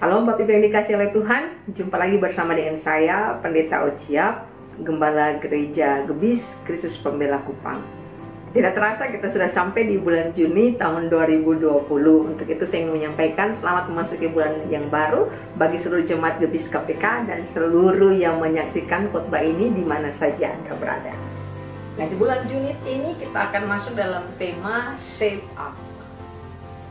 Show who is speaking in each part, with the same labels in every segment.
Speaker 1: Salam Bapak Ibu yang dikasih oleh Tuhan. Jumpa lagi bersama dengan saya, Pendeta Ociap, Gembala Gereja Gebis Kristus Pembela Kupang. Tidak terasa kita sudah sampai di bulan Juni tahun 2020. Untuk itu saya ingin menyampaikan selamat memasuki bulan yang baru bagi seluruh jemaat Gebis KPK dan seluruh yang menyaksikan khotbah ini di mana saja Anda berada. Nah, di bulan Juni ini kita akan masuk dalam tema Shape Up.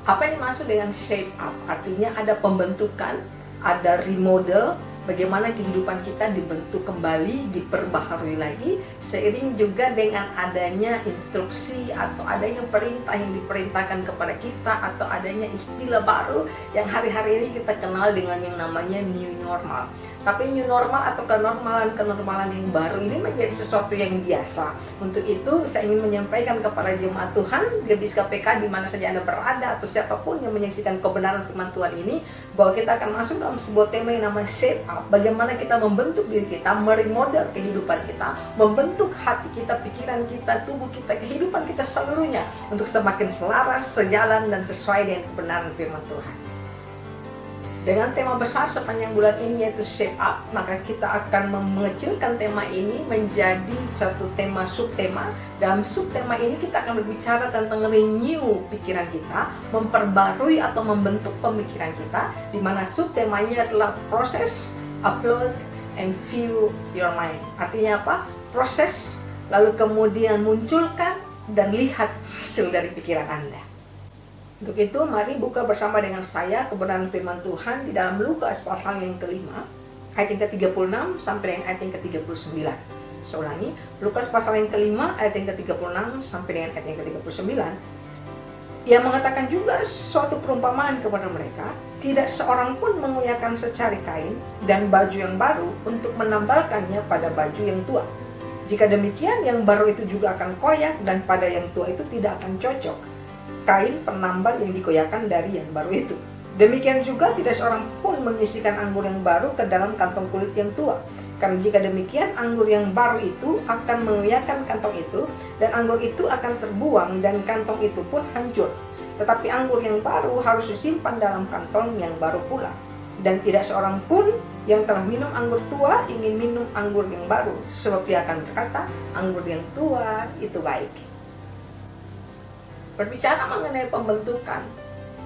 Speaker 1: Apa yang dimaksud dengan shape up? Artinya ada pembentukan, ada remodel, bagaimana kehidupan kita dibentuk kembali, diperbaharui lagi, seiring juga dengan adanya instruksi atau adanya perintah yang diperintahkan kepada kita, atau adanya istilah baru yang hari-hari ini kita kenal dengan yang namanya new normal. Tapi new normal atau kenormalan yang baru ini menjadi sesuatu yang biasa. Untuk itu saya ingin menyampaikan kepada jemaat Tuhan Gebis KPK di mana saja Anda berada, atau siapapun yang menyaksikan kebenaran firman Tuhan ini, bahwa kita akan masuk dalam sebuah tema yang namanya shape up. Bagaimana kita membentuk diri kita, meremodel kehidupan kita, membentuk hati kita, pikiran kita, tubuh kita, kehidupan kita seluruhnya untuk semakin selaras, sejalan dan sesuai dengan kebenaran firman Tuhan. Dengan tema besar sepanjang bulan ini yaitu shape up, maka kita akan mengecilkan tema ini menjadi satu tema subtema. Dalam subtema ini kita akan berbicara tentang renew pikiran kita, memperbarui atau membentuk pemikiran kita, di mana subtemanya adalah proses, upload, and view your mind. Artinya apa? Proses, lalu kemudian munculkan dan lihat hasil dari pikiran Anda. Untuk itu, mari buka bersama dengan saya kebenaran firman Tuhan di dalam Lukas pasal yang kelima, ayat yang ke-36 sampai dengan ayat yang ke-39. Saya ulangi, Lukas pasal yang kelima, ayat yang ke-36 sampai dengan ayat yang ke-39. Ia mengatakan juga suatu perumpamaan kepada mereka, tidak seorang pun menguyakan secari kain dan baju yang baru untuk menambalkannya pada baju yang tua. Jika demikian, yang baru itu juga akan koyak dan pada yang tua itu tidak akan cocok kain penambal yang dikoyakan dari yang baru itu. Demikian juga tidak seorang pun mengisikan anggur yang baru ke dalam kantong kulit yang tua. Karena jika demikian, anggur yang baru itu akan mengoyakkan kantong itu, dan anggur itu akan terbuang, dan kantong itu pun hancur. Tetapi anggur yang baru harus disimpan dalam kantong yang baru pula. Dan tidak seorang pun yang telah minum anggur tua ingin minum anggur yang baru, sebab dia akan berkata, anggur yang tua itu baik. Berbicara mengenai pembentukan,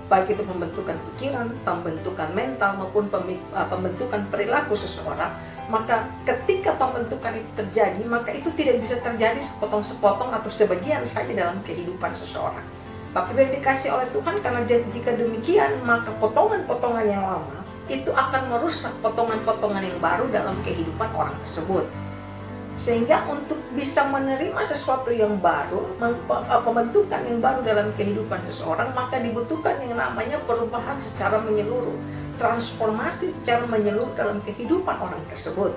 Speaker 1: baik itu pembentukan pikiran, pembentukan mental, maupun pembentukan perilaku seseorang, maka ketika pembentukan itu terjadi, maka itu tidak bisa terjadi sepotong-sepotong atau sebagian saja dalam kehidupan seseorang. Bapak Ibu yang dikasih oleh Tuhan, karena jika demikian, maka potongan-potongan yang lama itu akan merusak potongan-potongan yang baru dalam kehidupan orang tersebut. Sehingga untuk bisa menerima sesuatu yang baru, pembentukan yang baru dalam kehidupan seseorang, maka dibutuhkan yang namanya perubahan secara menyeluruh, transformasi secara menyeluruh dalam kehidupan orang tersebut.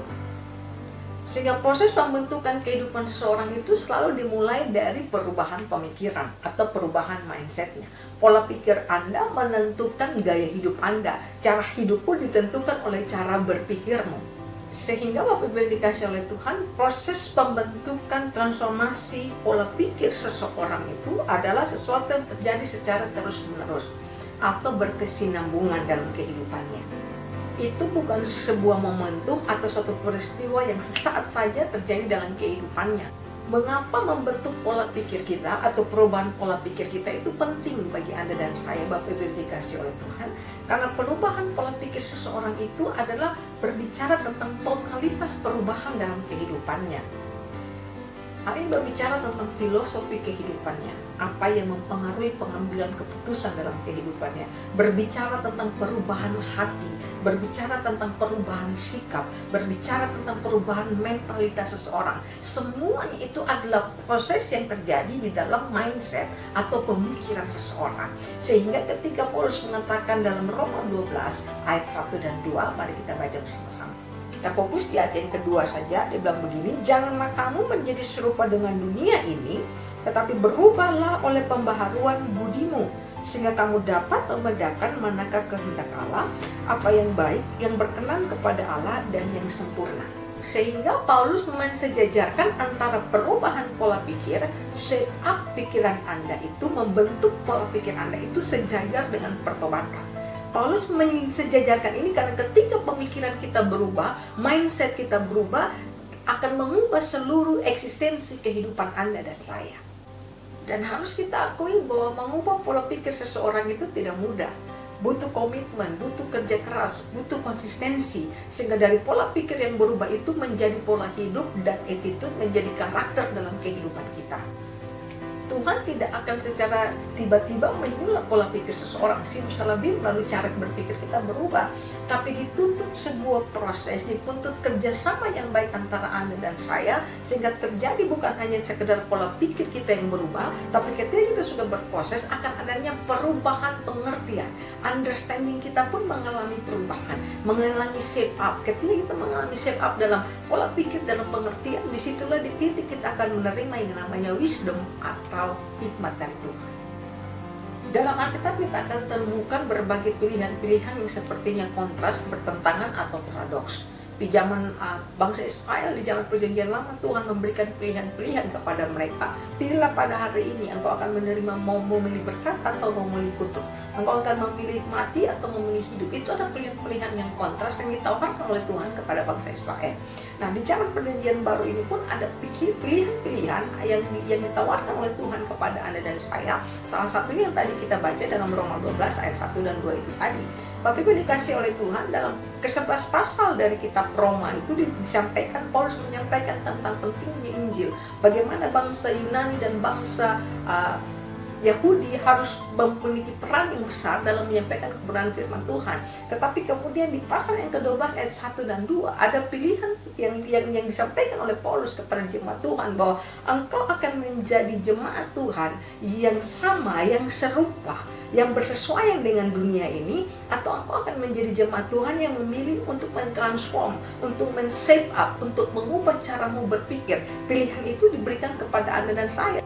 Speaker 1: Sehingga proses pembentukan kehidupan seseorang itu selalu dimulai dari perubahan pemikiran atau perubahan mindsetnya. Pola pikir Anda menentukan gaya hidup Anda, cara hidup pun ditentukan oleh cara berpikirmu. Sehingga Bapak Ibu yang dikasih oleh Tuhan, proses pembentukan transformasi pola pikir seseorang itu adalah sesuatu yang terjadi secara terus-menerus atau berkesinambungan dalam kehidupannya. Itu bukan sebuah momentum atau suatu peristiwa yang sesaat saja terjadi dalam kehidupannya. Mengapa membentuk pola pikir kita atau perubahan pola pikir kita itu penting bagi Anda dan saya, Bapak Ibu yang dikasih oleh Tuhan? Karena perubahan pola pikir seseorang itu adalah berbicara tentang totalitas perubahan dalam kehidupannya. Hal ini berbicara tentang filosofi kehidupannya, apa yang mempengaruhi pengambilan keputusan dalam kehidupannya, berbicara tentang perubahan hati, berbicara tentang perubahan sikap, berbicara tentang perubahan mentalitas seseorang. Semuanya itu adalah proses yang terjadi di dalam mindset atau pemikiran seseorang. Sehingga ketika Paulus mengatakan dalam Roma 12 ayat 1 dan 2, mari kita baca bersama-sama. Kita fokus di ayat yang kedua saja. Dia bilang begini, janganlah kamu menjadi serupa dengan dunia ini, tetapi berubahlah oleh pembaharuan budimu, sehingga kamu dapat membedakan manakah kehendak Allah, apa yang baik, yang berkenan kepada Allah, dan yang sempurna. Sehingga Paulus mensejajarkan antara perubahan pola pikir, shape up pikiran Anda itu, membentuk pola pikir Anda itu sejajar dengan pertobatan. Paulus mensejajarkan ini karena ketika pemikiran kita berubah, mindset kita berubah, akan mengubah seluruh eksistensi kehidupan Anda dan saya. Dan harus kita akui bahwa mengubah pola pikir seseorang itu tidak mudah. Butuh komitmen, butuh kerja keras, butuh konsistensi. Sehingga dari pola pikir yang berubah itu menjadi pola hidup dan attitude, menjadi karakter dalam kehidupan kita. Tuhan tidak akan secara tiba-tiba menyulap pola pikir seseorang, simsalabim lalu cara berpikir kita berubah. Tapi dituntut sebuah proses, dituntut kerjasama yang baik antara Anda dan saya, sehingga terjadi bukan hanya sekedar pola pikir kita yang berubah, tapi ketika kita sudah berproses akan adanya perubahan pengertian. Understanding kita pun mengalami perubahan, mengalami shape up. Ketika kita mengalami shape up dalam pola pikir, dalam pengertian, disitulah di titik kita akan menerima yang namanya wisdom atau hikmat dari Tuhan. Dalam Alkitab kita akan temukan berbagai pilihan-pilihan yang sepertinya kontras, bertentangan atau paradoks. Di zaman bangsa Israel, di zaman perjanjian lama, Tuhan memberikan pilihan-pilihan kepada mereka. Pilihlah pada hari ini, engkau akan menerima, mau memilih berkat atau mau memilih kutuk. Engkau akan memilih mati atau memilih hidup. Itu ada pilihan-pilihan yang kontras yang ditawarkan oleh Tuhan kepada bangsa Israel. Nah, di zaman perjanjian baru ini pun ada pilihan-pilihan yang ditawarkan oleh Tuhan kepada Anda dan saya. Salah satunya yang tadi kita baca dalam Roma 12 ayat 1 dan 2 itu tadi. Bapak Ibu dikasih oleh Tuhan, dalam ke-11 pasal dari kitab Roma itu disampaikan, Paulus menyampaikan tentang pentingnya Injil. Bagaimana bangsa Yunani dan bangsa Yahudi harus memiliki peran yang besar dalam menyampaikan kebenaran firman Tuhan. Tetapi kemudian di pasal yang ke-12 ayat 1 dan 2 ada pilihan yang disampaikan oleh Paulus kepada jemaat Tuhan, bahwa engkau akan menjadi jemaat Tuhan yang sama, yang serupa, yang bersesuaian dengan dunia ini, atau engkau akan menjadi jemaat Tuhan yang memilih untuk mentransform, untuk men-shape up, untuk mengubah caramu berpikir. Pilihan itu diberikan kepada Anda dan saya.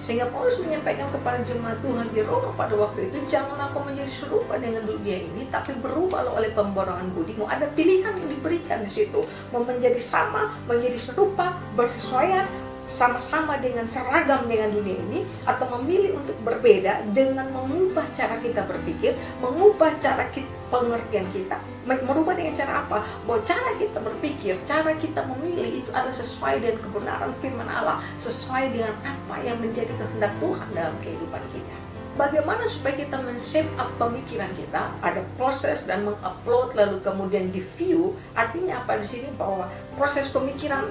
Speaker 1: Sehingga Paulus menyampaikan kepada jemaat Tuhan di Roma pada waktu itu, janganlah kau menjadi serupa dengan dunia ini, tapi berubahlah oleh pemborongan budimu. Ada pilihan yang diberikan di situ, mau menjadi sama, menjadi serupa, bersesuaian, sama-sama dengan seragam dengan dunia ini, atau memilih untuk berbeda dengan mengubah cara kita berpikir, mengubah cara pengertian kita. Merubah dengan cara apa? Bahwa cara kita berpikir, cara kita memilih itu adalah sesuai dengan kebenaran firman Allah, sesuai dengan apa yang menjadi kehendak Tuhan dalam kehidupan kita. Bagaimana supaya kita men-shape up pemikiran kita? Ada proses dan mengupload, lalu kemudian di-view. Artinya apa di sini? Bahwa proses pemikiran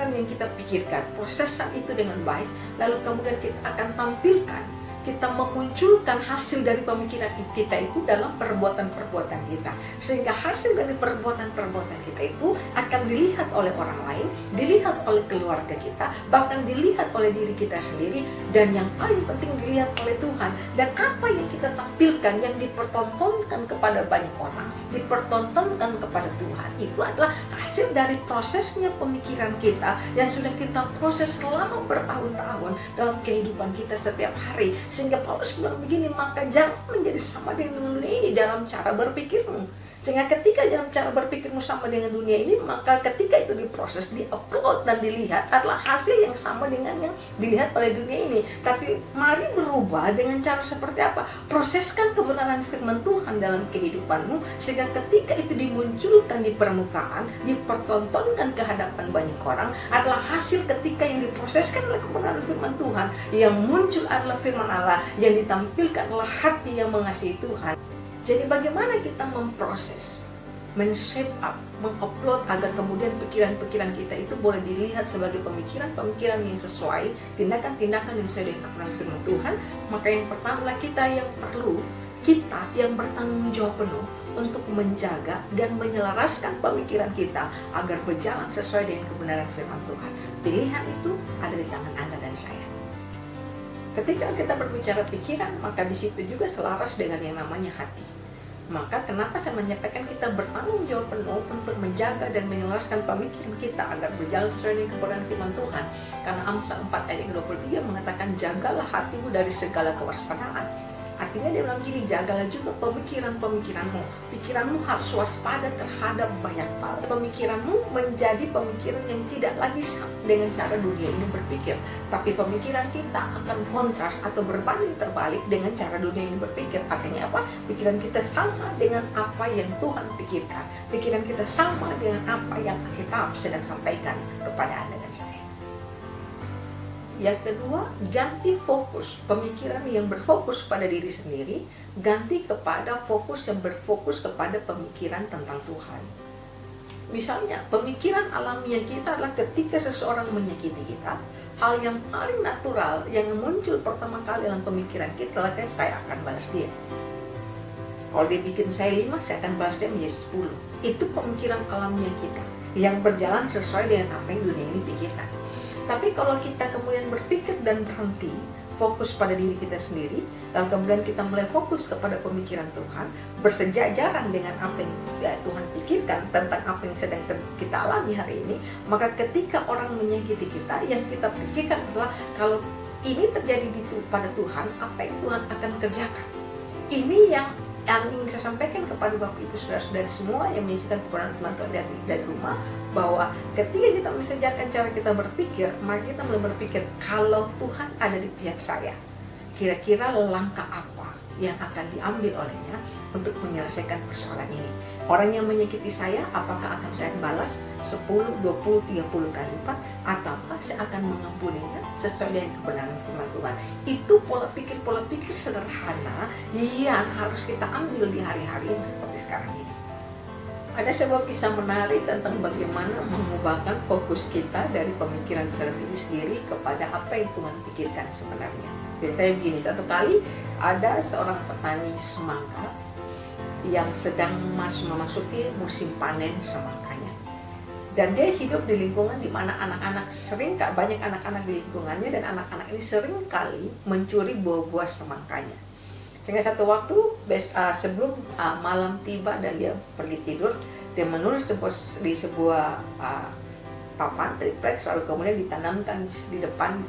Speaker 1: yang kita pikirkan, prosesan itu dengan baik, lalu kemudian kita akan tampilkan, kita memunculkan hasil dari pemikiran kita itu dalam perbuatan-perbuatan kita. Sehingga hasil dari perbuatan-perbuatan kita itu akan dilihat oleh orang lain, dilihat oleh keluarga kita, bahkan dilihat oleh diri kita sendiri, dan yang paling penting dilihat oleh Tuhan. Dan apa yang kita tampilkan, yang dipertontonkan kepada banyak orang, dipertontonkan kepada Tuhan, itu adalah hasil dari prosesnya pemikiran kita yang sudah kita proses selama bertahun-tahun dalam kehidupan kita setiap hari. Sehingga Paulus bilang begini, maka jangan menjadi sama dengan dunia ini dalam cara berpikirmu. Sehingga ketika dalam cara berpikirmu sama dengan dunia ini, maka ketika itu diproses, di-upload dan dilihat adalah hasil yang sama dengan yang dilihat oleh dunia ini. Tapi mari berubah dengan cara seperti apa? Proseskan kebenaran firman Tuhan dalam kehidupanmu, sehingga ketika itu dimunculkan di permukaan, dipertontonkan ke hadapan banyak orang, adalah hasil ketika yang diproseskan oleh kebenaran firman Tuhan. Yang muncul adalah firman Allah, yang ditampilkan adalah hati yang mengasihi Tuhan. Jadi bagaimana kita memproses, men-shape up, mengupload agar kemudian pikiran-pikiran kita itu boleh dilihat sebagai pemikiran-pemikiran yang sesuai, tindakan-tindakan yang sesuai dengan kebenaran firman Tuhan. Maka yang pertama kita yang bertanggung jawab penuh untuk menjaga dan menyelaraskan pemikiran kita agar berjalan sesuai dengan kebenaran firman Tuhan. Pilihan itu ada di tangan Anda dan saya. Ketika kita berbicara pikiran, maka di situ juga selaras dengan yang namanya hati. Maka kenapa saya menyampaikan kita bertanggung jawab penuh untuk menjaga dan menyelaraskan pemikiran kita agar berjalan sesuai dengan kebenaran firman Tuhan. Karena Amsal 4 ayat 23 mengatakan, jagalah hatimu dari segala kewaspadaan. Artinya dia bilang gini, jagalah juga pemikiran-pemikiranmu. Pikiranmu harus waspada terhadap banyak hal. Pemikiranmu menjadi pemikiran yang tidak lagi sama dengan cara dunia ini berpikir. Tapi pemikiran kita akan kontras atau berbanding terbalik dengan cara dunia ini berpikir. Artinya apa? Pikiran kita sama dengan apa yang Tuhan pikirkan. Pikiran kita sama dengan apa yang Alkitab sedang sampaikan kepada Anda dan saya. Yang kedua, ganti fokus. Pemikiran yang berfokus pada diri sendiri, ganti kepada fokus yang berfokus kepada pemikiran tentang Tuhan. Misalnya, pemikiran alamiah kita adalah ketika seseorang menyakiti kita, hal yang paling natural yang muncul pertama kali dalam pemikiran kita adalah saya akan balas dia. Kalau dia bikin saya 5, saya akan balas dia menjadi 10. Itu pemikiran alamiah kita yang berjalan sesuai dengan apa yang dunia ini pikirkan. Tapi kalau kita kemudian berpikir dan berhenti, fokus pada diri kita sendiri, lalu kemudian kita mulai fokus kepada pemikiran Tuhan, bersejajaran dengan apa yang Tuhan pikirkan tentang apa yang sedang kita alami hari ini, maka ketika orang menyakiti kita, yang kita pikirkan adalah kalau ini terjadi pada Tuhan, apa yang Tuhan akan kerjakan. Ini yang ingin saya sampaikan kepada Bapak Ibu Saudara-saudari semua yang menyaksikan kebenaran firman Tuhan dari rumah, bahwa ketika kita mensejarkan cara kita berpikir, maka kita mulai berpikir kalau Tuhan ada di pihak saya, kira-kira langkah apa yang akan diambil olehnya untuk menyelesaikan persoalan ini. Orang yang menyakiti saya, apakah akan saya balas 10, 20, 30 kali lipat, atau saya akan mengampuninya sesuai dengan kebenaran firman Tuhan. Itu pola pikir sederhana yang harus kita ambil di hari-hari yang seperti sekarang ini. Ada sebuah kisah menarik tentang bagaimana mengubahkan fokus kita dari pemikiran terhadap diri sendiri kepada apa yang Tuhan pikirkan sebenarnya. Ceritanya begini, satu kali ada seorang petani semangka yang sedang memasuki musim panen semangkanya. Dan dia hidup di lingkungan di mana anak-anak banyak anak-anak di lingkungannya, dan anak-anak ini sering kali mencuri buah-buah semangkanya. Sehingga satu waktu sebelum malam tiba dan dia pergi tidur, dia menulis di sebuah papan triplex, lalu kemudian ditanamkan di depan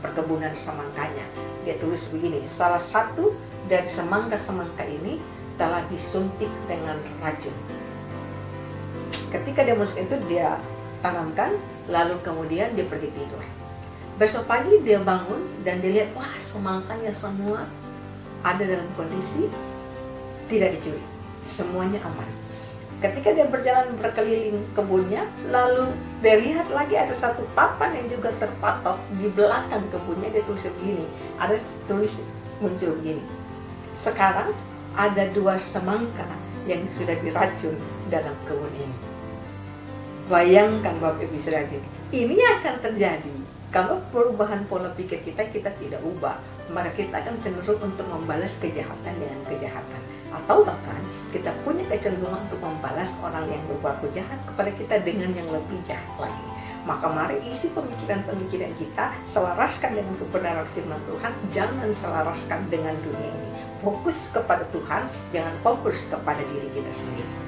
Speaker 1: perkebunan semangkanya. Dia tulis begini, salah satu dari semangka-semangka ini telah disuntik dengan racun. Ketika dia menulis itu, dia tanamkan, lalu kemudian dia pergi tidur. Besok pagi dia bangun dan dia lihat, wah, semangkanya semua ada dalam kondisi tidak dicuri, semuanya aman. Ketika dia berjalan berkeliling kebunnya, lalu dia lihat lagi ada satu papan yang juga terpatok di belakang kebunnya. Dia tulis begini, ada tulis muncul begini, sekarang ada 2 semangka yang sudah diracun dalam kebun ini. Bayangkan Bapak Ibu Saudara, ini akan terjadi kalau perubahan pola pikir kita tidak ubah, maka kita akan cenderung untuk membalas kejahatan dengan kejahatan, atau bahkan kita punya kecenderungan untuk membalas orang yang berbuat jahat kepada kita dengan yang lebih jahat lagi. Maka mari isi pemikiran-pemikiran kita selaraskan dengan kebenaran firman Tuhan, jangan selaraskan dengan dunia ini. Fokus kepada Tuhan, jangan fokus kepada diri kita sendiri.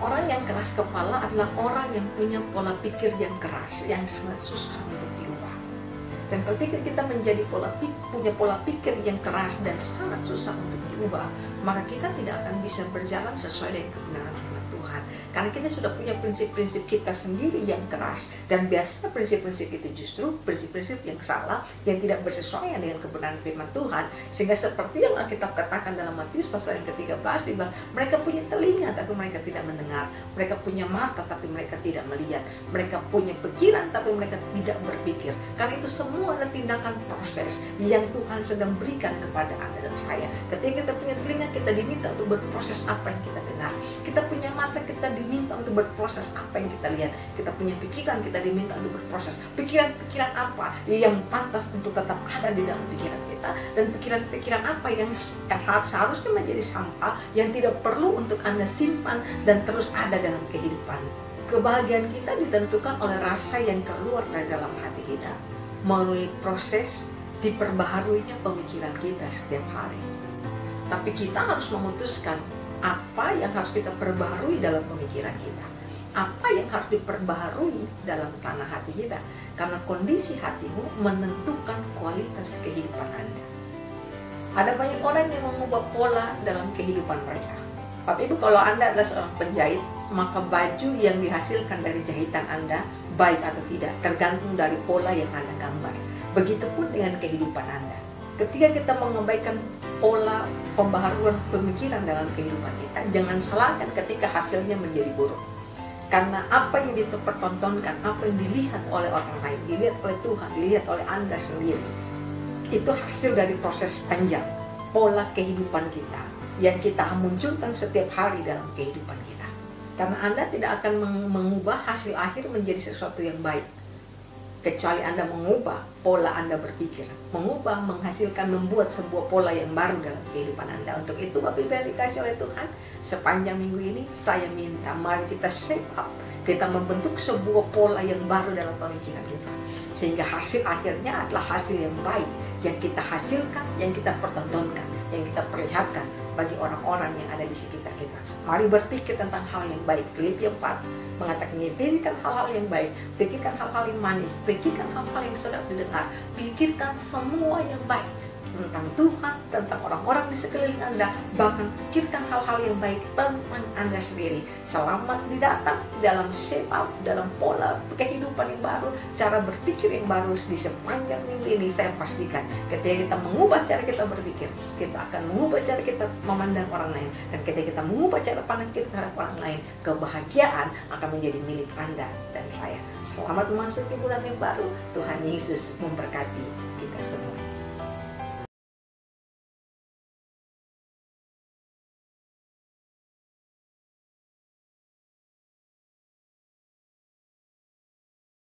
Speaker 1: Orang yang keras kepala adalah orang yang punya pola pikir yang keras, yang sangat susah untuk diubah. Dan ketika kita punya pola pikir yang keras dan sangat susah untuk diubah, maka kita tidak akan bisa berjalan sesuai dengan kebenaran firman Tuhan. Karena kita sudah punya prinsip-prinsip kita sendiri yang keras, dan biasanya prinsip-prinsip itu justru prinsip-prinsip yang salah, yang tidak bersesuaian dengan kebenaran firman Tuhan. Sehingga seperti yang Alkitab katakan dalam Matius pasal yang ke-13, dibilang mereka punya telinga tapi mereka tidak mendengar, mereka punya mata tapi mereka tidak melihat, mereka punya pikiran tapi mereka tidak berpikir. Karena itu semua adalah tindakan proses yang Tuhan sedang berikan kepada Anda dan saya. Ketika kita punya telinga, kita diminta untuk berproses apa yang kita dengar. Kita punya mata, kita diminta untuk berproses apa yang kita lihat. Kita punya pikiran, kita diminta untuk berproses pikiran-pikiran apa yang pantas untuk tetap ada di dalam pikiran kita, dan pikiran-pikiran apa yang seharusnya menjadi sampah yang tidak perlu untuk Anda simpan dan terus ada dalam kehidupan. Kebahagiaan kita ditentukan oleh rasa yang keluar dari dalam hati kita melalui proses diperbaharuinya pemikiran kita setiap hari. Tapi kita harus memutuskan apa yang harus kita perbaharui dalam pemikiran kita, apa yang harus diperbaharui dalam tanah hati kita, karena kondisi hatimu menentukan kualitas kehidupan Anda. Ada banyak orang yang mengubah pola dalam kehidupan mereka. Bapak Ibu, kalau Anda adalah seorang penjahit, maka baju yang dihasilkan dari jahitan Anda, baik atau tidak, tergantung dari pola yang Anda gambar. Begitupun dengan kehidupan Anda. Ketika kita mengabaikan pola pembaharuan pemikiran dalam kehidupan kita, jangan salahkan ketika hasilnya menjadi buruk. Karena apa yang dipertontonkan, apa yang dilihat oleh orang lain, dilihat oleh Tuhan, dilihat oleh Anda sendiri, itu hasil dari proses panjang pola kehidupan kita yang kita munculkan setiap hari dalam kehidupan kita. Karena Anda tidak akan mengubah hasil akhir menjadi sesuatu yang baik kecuali Anda mengubah pola Anda berpikir, menghasilkan, membuat sebuah pola yang baru dalam kehidupan Anda. Untuk itu Bapak Ibu yang dikasih oleh Tuhan, sepanjang minggu ini saya minta mari kita shape up, kita membentuk sebuah pola yang baru dalam pemikiran kita, sehingga hasil akhirnya adalah hasil yang baik yang kita hasilkan, yang kita pertontonkan, yang kita perlihatkan bagi orang-orang yang ada di sekitar kita. Mari berpikir tentang hal yang baik. Filipi 4 mengatakan, pikirkan hal-hal yang baik, pikirkan hal-hal yang manis, pikirkan hal-hal yang sedap didengar, pikirkan semua yang baik tentang Tuhan, tentang orang-orang di sekeliling Anda, bahkan pikirkan hal-hal yang baik tentang Anda sendiri. Selamat didatang dalam shape up, dalam pola kehidupan yang baru, cara berpikir yang baru di sepanjang minggu ini. Saya pastikan ketika kita mengubah cara kita berpikir, kita akan mengubah cara kita memandang orang lain, dan ketika kita mengubah cara pandang kita terhadap orang lain, kebahagiaan akan menjadi milik Anda dan saya. Selamat memasuki bulan yang baru. Tuhan Yesus memberkati kita semua.